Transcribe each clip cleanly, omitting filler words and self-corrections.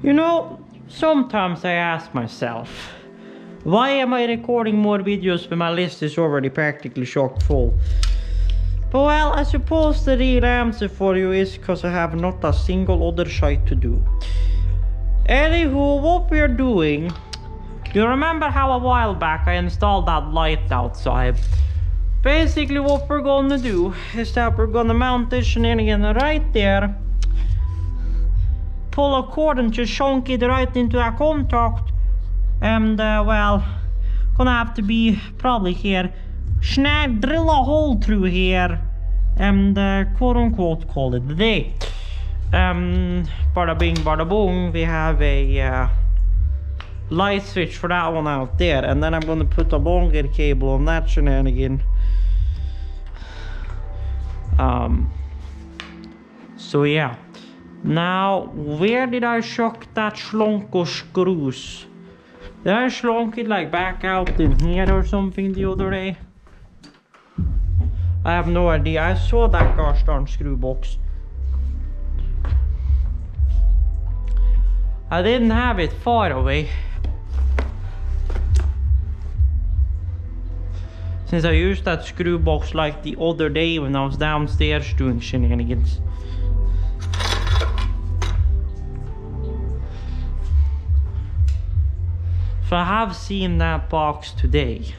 You know, sometimes I ask myself, why am I recording more videos when my list is already practically chock full? But well, I suppose the real answer for you is because I have not a single other shite to do. Anywho, what we're doing, you remember how a while back I installed that light outside? Basically what we're gonna do is that we're gonna mount this shenanigan right there, pull a cord and just chunk it right into that contact, and well, gonna have to be probably here, drill a hole through here, and quote unquote call it the day. Bada bing bada boom, we have a light switch for that one out there, and then I'm gonna put a longer cable on that shenanigan. So yeah, now where did I chuck that slunk of screws? Did I slunk it like back out in here or something the other day? I have no idea. I saw that gosh darn screw box. I didn't have it far away, since I used that screw box like the other day when I was downstairs doing shenanigans. So I have seen that box today.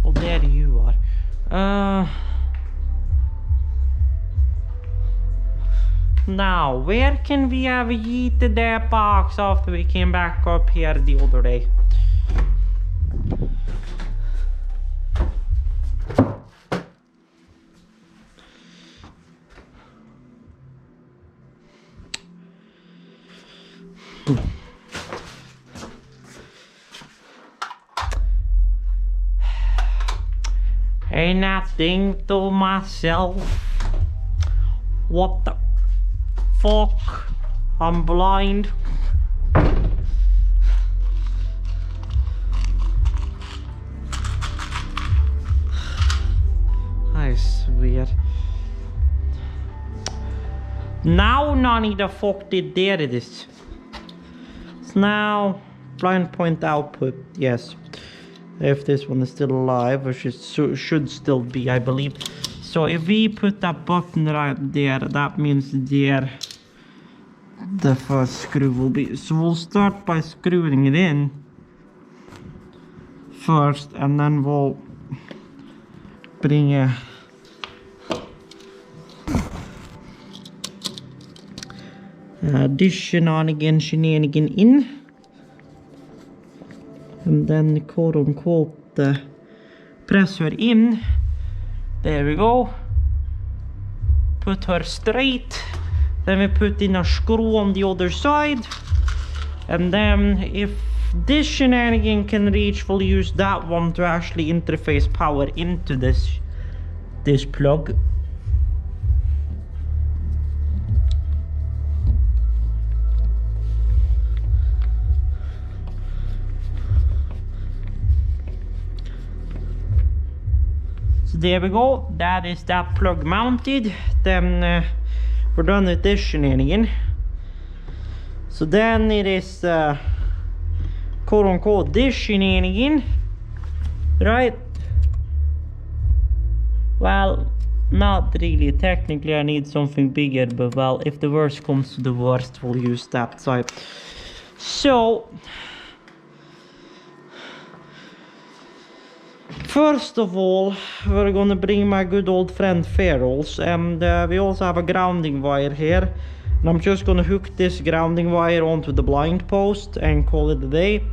Well, there you are. Now, where can we have yeeted that box after we came back up here the other day? And I think to myself, what the fuck, I'm blind. I swear. Now none the fuck did there it is. So now blind point output, yes. If this one is still alive, which it should still be, I believe. So if we put that button right there, that means there the first screw will be. So we'll start by screwing it in first, and then we'll bring this shenanigan in, and then quote unquote press her in. There we go. Put her straight. Then we put in a screw on the other side, and then if this shenanigan can reach, we'll use that one to actually interface power into this plug. So there we go, that is that plug mounted. Then we're done with this shenanigan. So then it is quote unquote this shenanigan, right? Well, not really. Technically I need something bigger, but well, if the worst comes to the worst, we'll use that side. So first of all, we're gonna bring my good old friend ferrules, and we also have a grounding wire here, and I'm just gonna hook this grounding wire onto the blind post and call it a day.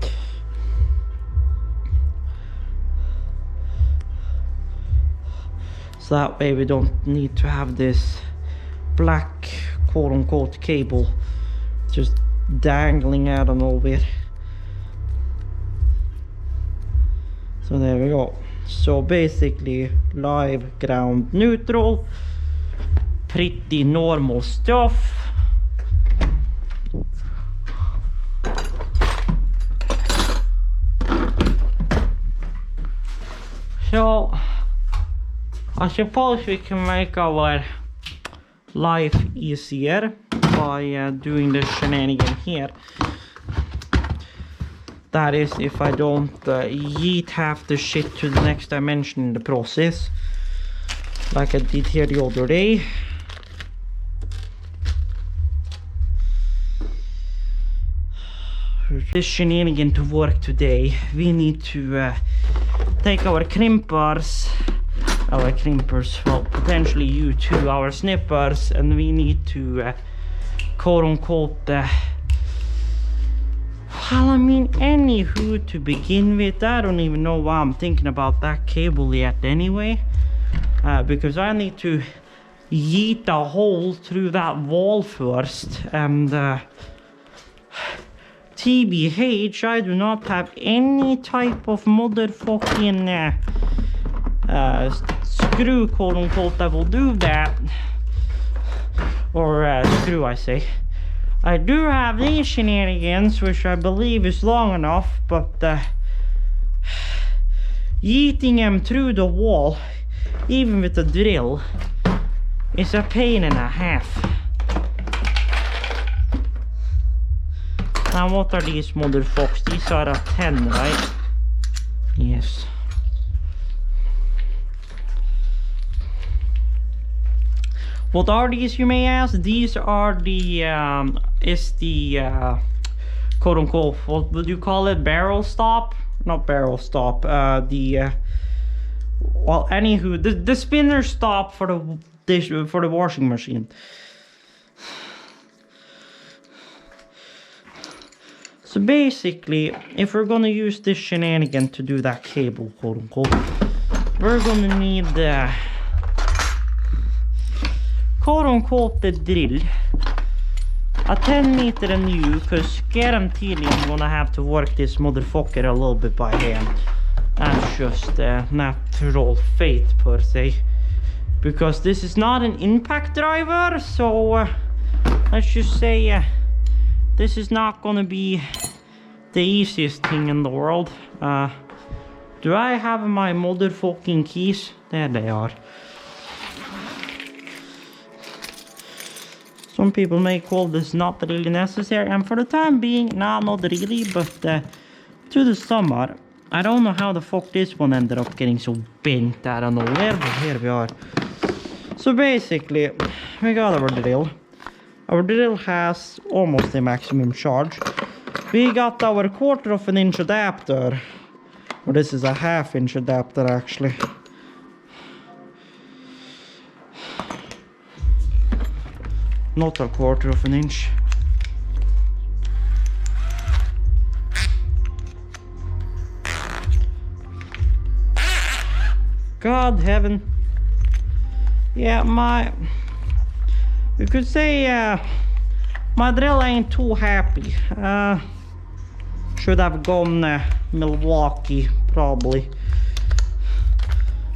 So that way we don't need to have this black quote unquote cable just dangling out of nowhere. So there we go. So basically live, ground, neutral, pretty normal stuff. So I suppose we can make our life easier by doing the shenanigan here. That is, if I don't yeet half the shit to the next dimension in the process, like I did here the other day. For this shenanigan to work today, we need to take our crimpers, well, potentially you too, our snippers, and we need to quote-unquote well, I mean, anywho, to begin with, I don't even know why I'm thinking about that cable yet anyway, because I need to yeet a hole through that wall first, and TBH, I do not have any type of motherfucking screw, quote-unquote, that will do that, or screw, I say. I do have these shenanigans, which I believe is long enough, but yeeting them through the wall, even with a drill, is a pain and a half. Now what are these motherfuckers? These are a 10, right? Yes. What are these, you may ask? These are the quote-unquote, what would you call it? Barrel stop? Not barrel stop. Well, anywho, the spinner stop for the washing machine. So basically, if we're gonna use this shenanigan to do that cable, quote-unquote, we're gonna need the quote-unquote the drill, a 10 meter and new, because guaranteedly I'm gonna have to work this motherfucker a little bit by hand. That's just natural fate per se, because this is not an impact driver, so let's just say this is not gonna be the easiest thing in the world. Do I have my motherfucking keys? There they are. Some people may call this not really necessary, and for the time being, nah, not really, but to the summer, I don't know how the fuck this one ended up getting so bent out of nowhere, but here we are. So basically, we got our drill. Our drill has almost a maximum charge. We got our 1/4 inch adapter, or this is a 1/2 inch adapter actually. Not a 1/4 inch. God heaven. Yeah, you could say my drill ain't too happy. Should have gone Milwaukee probably.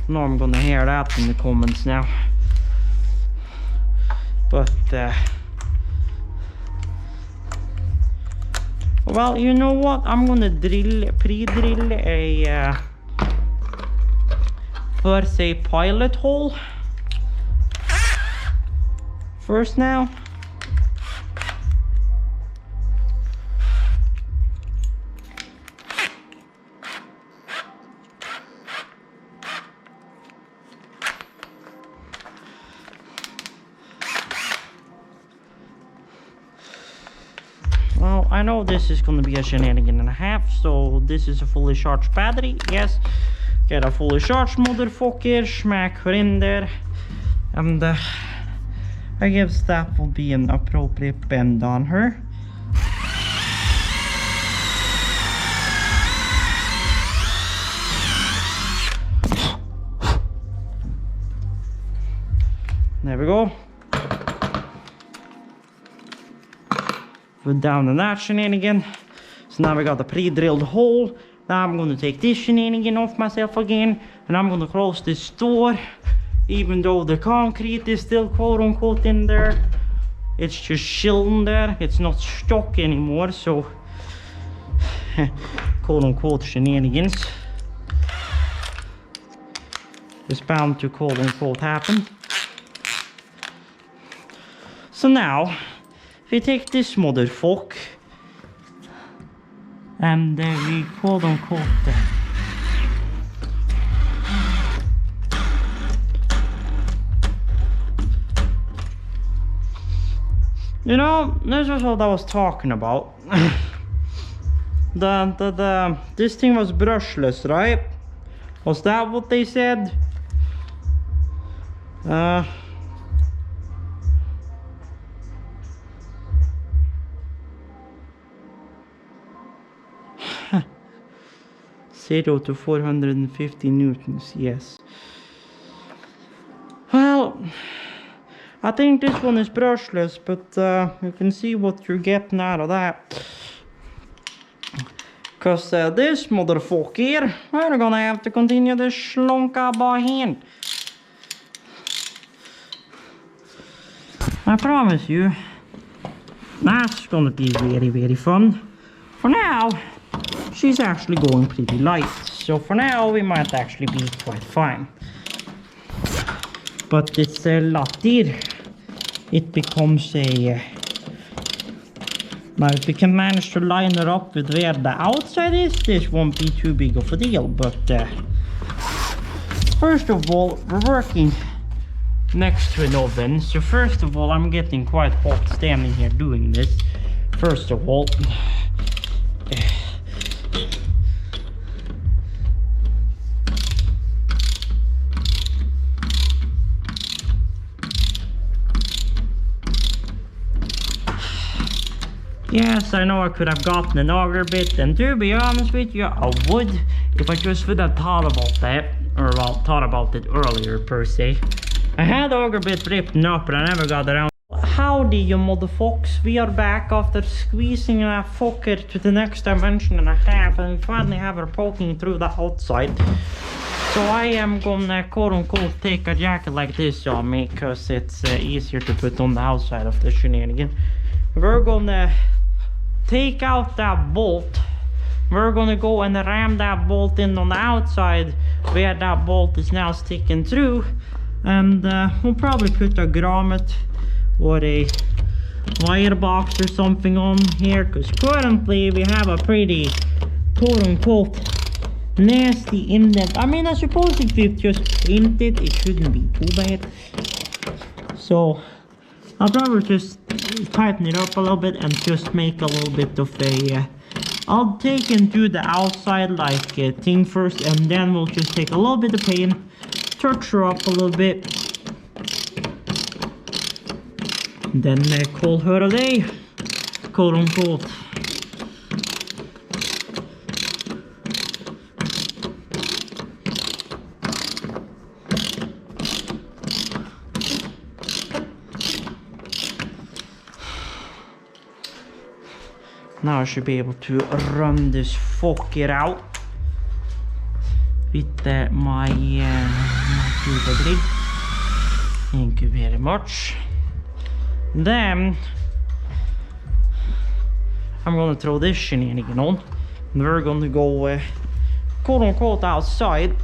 No, I'm gonna hear that in the comments now. But well, you know what? I'm gonna pre-drill a per se pilot hole first now. Well, I know this is gonna be a shenanigan and a half, so this is a fully charged battery, yes. Get a fully charged motherfucker, smack her in there, and I guess that will be an appropriate bend on her. There we go. Put down the that shenanigan. So now we got the pre-drilled hole. Now I'm gonna take this shenanigan off myself again, and I'm gonna close this door. Even though the concrete is still quote-unquote in there, it's just chilling there. It's not stuck anymore, so quote-unquote shenanigans is bound to quote-unquote happen. So now, we take this motherfucker and we quote unquote you know, this was what I was talking about. This thing was brushless, right? Was that what they said? Zero to 450 newtons, yes. Well, I think this one is brushless, but you can see what you're getting out of that. Cause this motherfucker here, we're gonna have to continue to slunka by hand. I promise you, that's gonna be very, very fun. For now, she's actually going pretty light. So for now, we might actually be quite fine. But it's a lot later. It becomes a... now if we can manage to line her up with where the outside is, this won't be too big of a deal. But first of all, we're working next to an oven. So first of all, I'm getting quite hot standing here doing this. First of all, yes, I know I could have gotten an auger bit, and to be honest with you, I would if I just would have thought about that, or well, thought about it earlier per se. I had auger bit written up, but I never got around. Howdy, you motherfuckers, we are back after squeezing that fucker to the next dimension and a half, and we finally have her poking through the outside. So I am gonna quote unquote take a jacket like this on me, cause it's easier to put on the outside of the shenanigan. We're gonna take out that bolt. We're gonna go and ram that bolt in on the outside where that bolt is now sticking through, and we'll probably put a grommet or a wire box or something on here, because currently we have a pretty quote-unquote nasty indent. I mean, I suppose if you just paint it, it shouldn't be too bad. So I'll probably just tighten it up a little bit and just make a little bit of a I'll take into the outside like a thing first, and then we'll just take a little bit of paint, touch her up a little bit, and then call her a day, quote unquote. Now I should be able to run this fucker out with my tuber grid. Thank you very much. Then I'm gonna throw this shenanigan on, and we're gonna go quote unquote outside.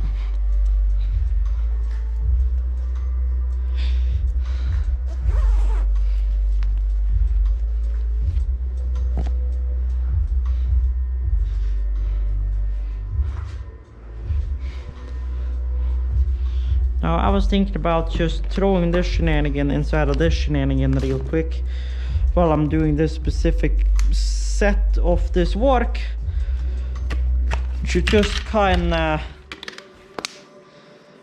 Now I was thinking about just throwing this shenanigan inside of this shenanigan real quick while I'm doing this specific set of this work, to just kind of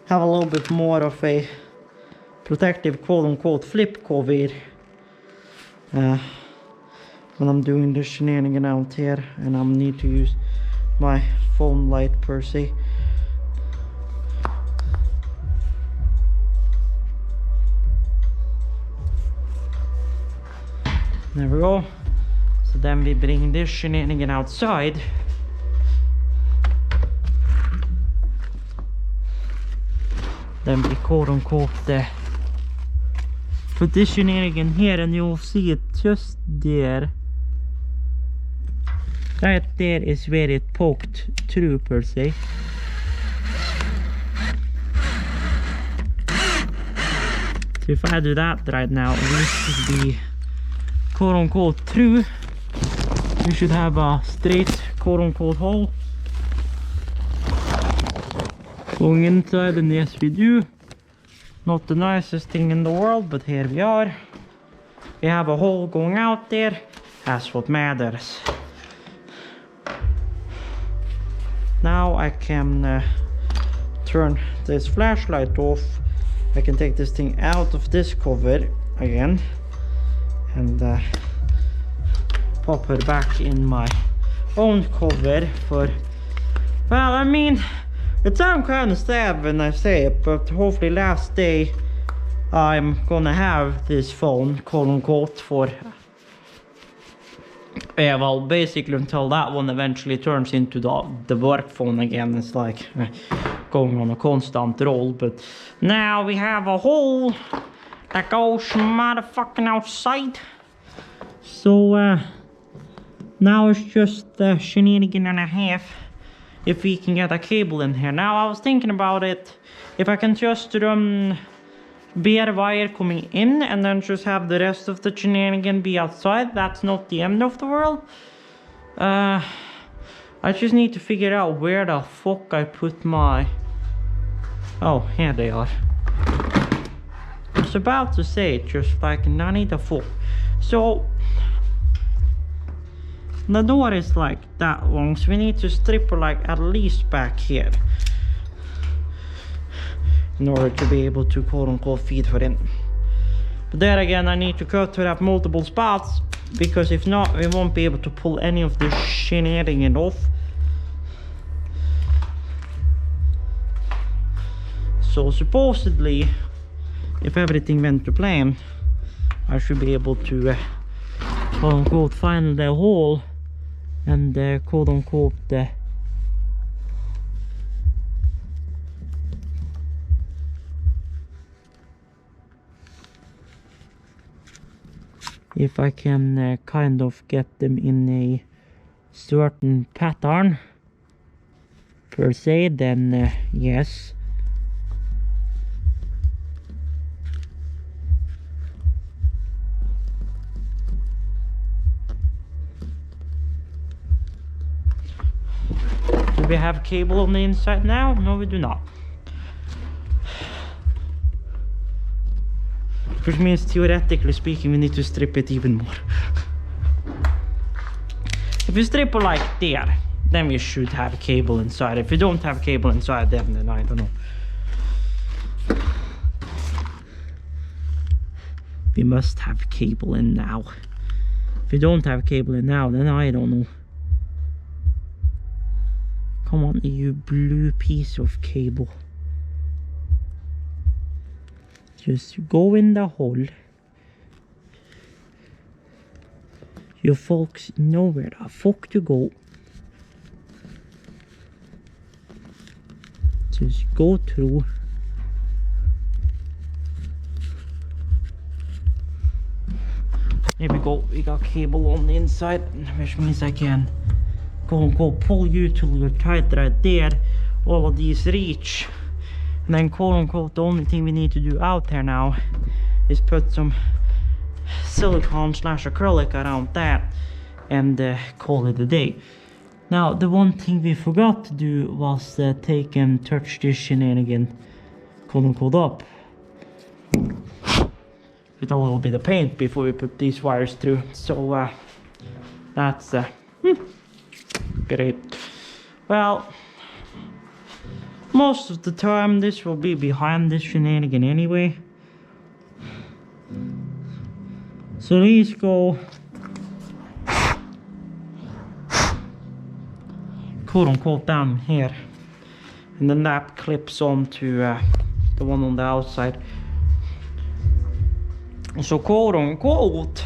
have a little bit more of a protective quote unquote flip cover when I'm doing this shenanigan out here, and I need to use my phone light per se. There we go. So then we bring this shenanigan outside. Then we quote unquote put this shenanigan here, and you'll see it just there. Right there is where it poked through per se. So if I do that right now, we should be quote unquote through. We should have a straight quote unquote hole going inside, and yes we do. Not the nicest thing in the world, but here we are. We have a hole going out there. That's what matters. Now I can turn this flashlight off. I can take this thing out of this cover again and pop it back in my own cover for, well, I mean, it sounds kind of sad when I say it, but hopefully last day I'm gonna have this phone, quote unquote, for, yeah, well, basically until that one eventually turns into the work phone again. It's like going on a constant roll, but now we have a hole that goes motherfucking outside. So now it's just a shenanigan and a half if we can get a cable in here. Now I was thinking about it, if I can just run bare wire coming in and then just have the rest of the shenanigan be outside, that's not the end of the world. I just need to figure out where the fuck I put my... Oh, here they are. I was about to say it, just like, I need the fuck. So the door is like that long, so we need to strip her like at least back here in order to be able to quote unquote feed her in. But there again, I need to cut her at multiple spots, because if not, we won't be able to pull any of this shenanigan off. So supposedly, if everything went to plan, I should be able to quote unquote find the hole and quote unquote if I can kind of get them in a certain pattern per se, then yes. Do we have cable on the inside now? No, we do not. Which means, theoretically speaking, we need to strip it even more. If we strip it like there, then we should have cable inside. If we don't have cable inside, then I don't know. We must have cable in now. If we don't have cable in now, then I don't know. Come on, you blue piece of cable. Just go in the hole. You folks know where the fuck to go. Just go through. There we go, we got cable on the inside, which means I can go pull you till you're tight right there. All of these reach. And then quote unquote the only thing we need to do out there now is put some silicone / acrylic around that and call it a day. Now the one thing we forgot to do was take and touch this shenanigan quote unquote up with a little bit of paint before we put these wires through. So that's great. Well, most of the time this will be behind this shenanigan anyway. So these go quote unquote down here, and then that clips onto the one on the outside. So quote unquote,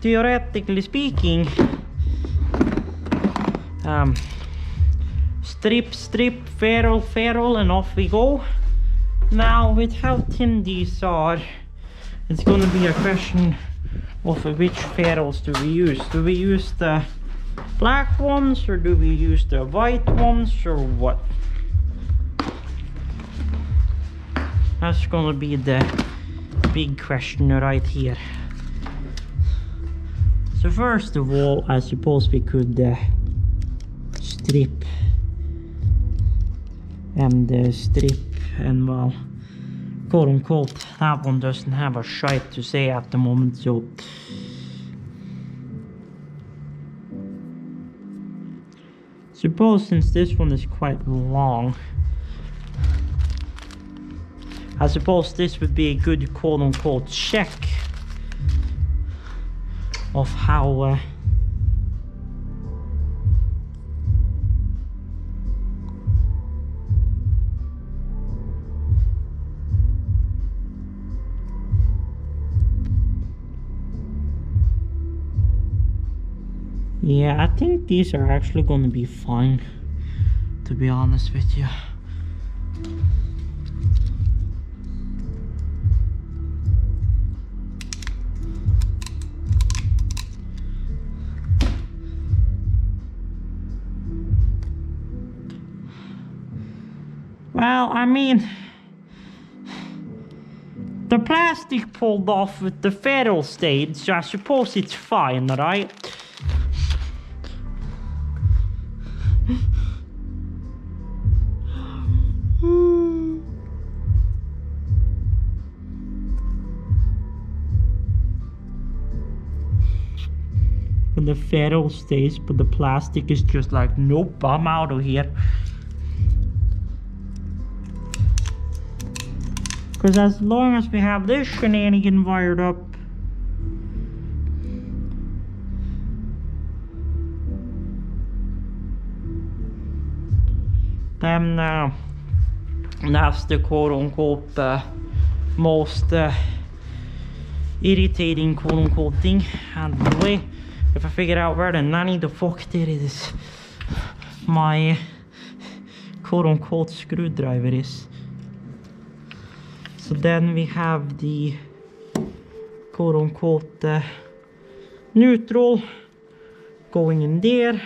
theoretically speaking, strip, ferrule, and off we go. Now, with how thin these are, it's gonna be a question of which ferrules do we use. Do we use the black ones, or do we use the white ones, or what? That's gonna be the big question right here. So first of all, I suppose we could strip and well, quote unquote, that one doesn't have a shite to say at the moment, so suppose since this one is quite long, I suppose this would be a good quote unquote check of how yeah, I think these are actually going to be fine, to be honest with you. Well, I mean, the plastic pulled off with the ferrule stage, so I suppose it's fine, right? When the ferrule stays, but the plastic is just like, nope, I'm out of here. Because as long as we have this shenanigan wired up, then that's the quote-unquote most irritating quote-unquote thing. And by the way, if I figure out where the nanny the fuck there is, my quote-unquote screwdriver is. So then we have the quote-unquote neutral going in there.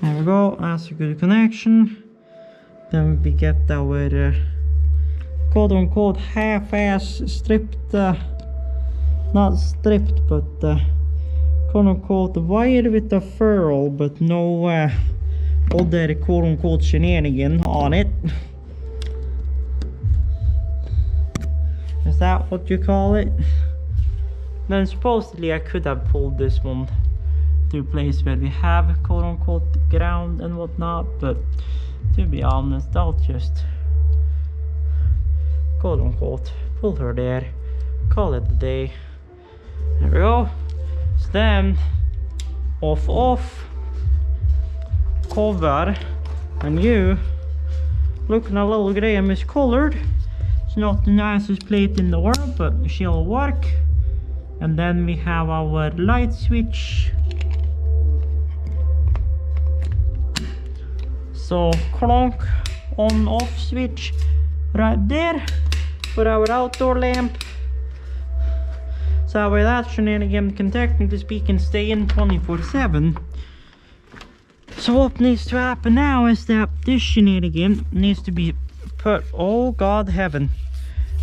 There we go, that's a good connection. Then we get our quote-unquote half-ass stripped, not stripped, but quote-unquote wire with a ferrule, but no other quote-unquote shenanigan on it. Is that what you call it? Then supposedly I could have pulled this one to a place where we have quote-unquote ground and whatnot, but to be honest, I'll just quote-unquote pull her there, call it a day. There we go. So then off, cover, and you looking a little grey and miscolored. It's not the nicest plate in the world, but she'll work. And then we have our light switch. So clonk, on off switch right there for our outdoor lamp. So that way that shenanigan can technically speaking stay in 24/7. So what needs to happen now is that this shenanigan needs to be put, oh god heaven.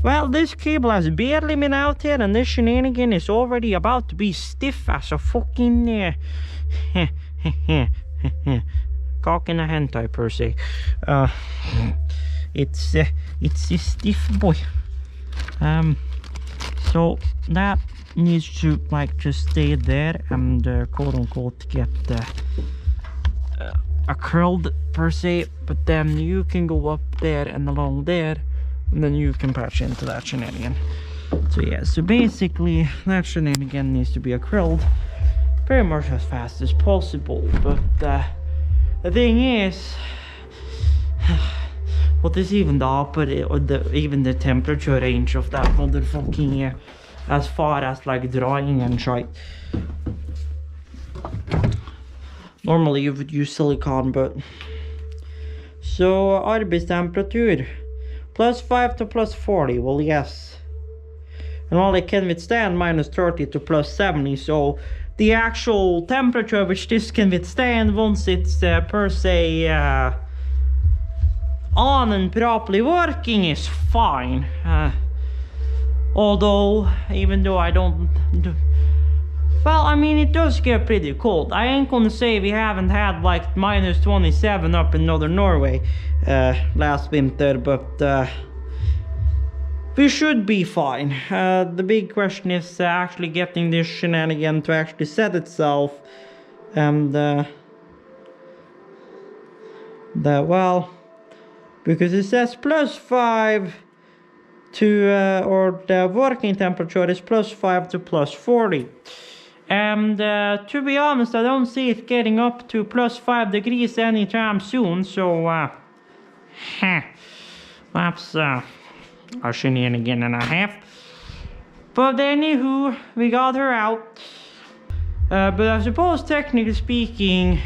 Well, this cable has barely been out here and this shenanigan is already about to be stiff as a fucking cock in a hentai per se. It's a stiff boy. So that needs to like just stay there and quote unquote get a curled per se, but then you can go up there and along there and then you can patch into that shenanigan. So yeah, so basically that shenanigan needs to be curled very much as fast as possible, but the thing is, what is even the opposite, or even the temperature range of that motherfucking as far as like drying and shit. Normally you would use silicone, but so arbetstemperatur +5 to +40, well yes, and all it can withstand -30 to +70, so the actual temperature which this can withstand once it's per se on and properly working is fine. Although, even though I don't... Well, I mean, it does get pretty cold. I ain't gonna say we haven't had like minus 27 up in northern Norway last winter, but we should be fine. The big question is actually getting this shenanigan to actually set itself. And well, because it says +5 to, or the working temperature is +5 to +40. And to be honest, I don't see it getting up to +5 degrees anytime soon, so that's a shenanigan and a half. But anywho, we got her out. But I suppose, technically speaking,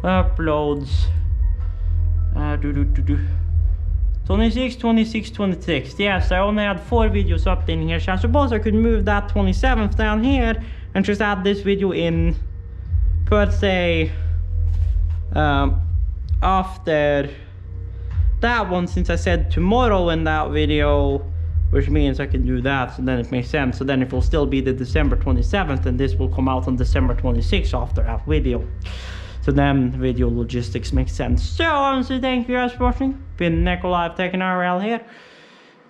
uploads 26, 26, 26. Yes, I only had 4 videos up in here, so I suppose I could move that 27th down here and just add this video in, per se, after that one, since I said tomorrow in that video, which means I can do that, so then it makes sense. So then it will still be the December 27th, and this will come out on December 26th after that video. So then video logistics makes sense. So honestly, thank you guys for watching. Been Nikolai taking RL here.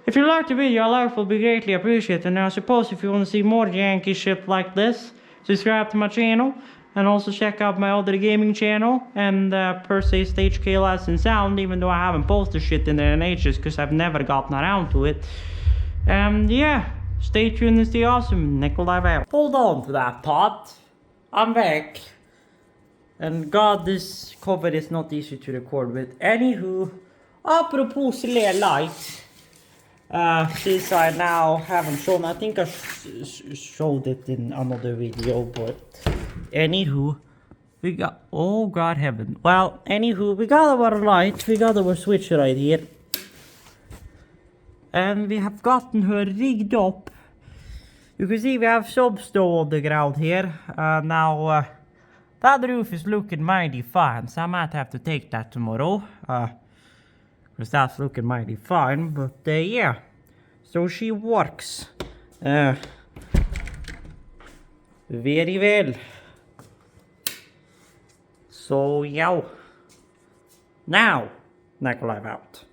If you liked the video, a like will be greatly appreciated. And I suppose if you want to see more Yankee shit like this, subscribe to my channel. And also check out my other gaming channel. And per se Stage KLS and Sound, even though I haven't posted shit in there in ages, because I've never gotten around to it. And yeah, stay tuned and stay awesome. Nikolai out. Hold on to that thought. I'm back. And God, this cover is not easy to record with. Anywho, apropos light, since I now haven't shown, I think I showed it in another video, but anywho, we got, oh God heaven. Well, anywho, we got our light, we got our switch right here. And we have gotten her rigged up. You can see we have substow on the ground here. Now, that roof is looking mighty fine, so I might have to take that tomorrow. Because that's looking mighty fine, but yeah. So she works. Very well. So, yeah. Now, Nikolai out.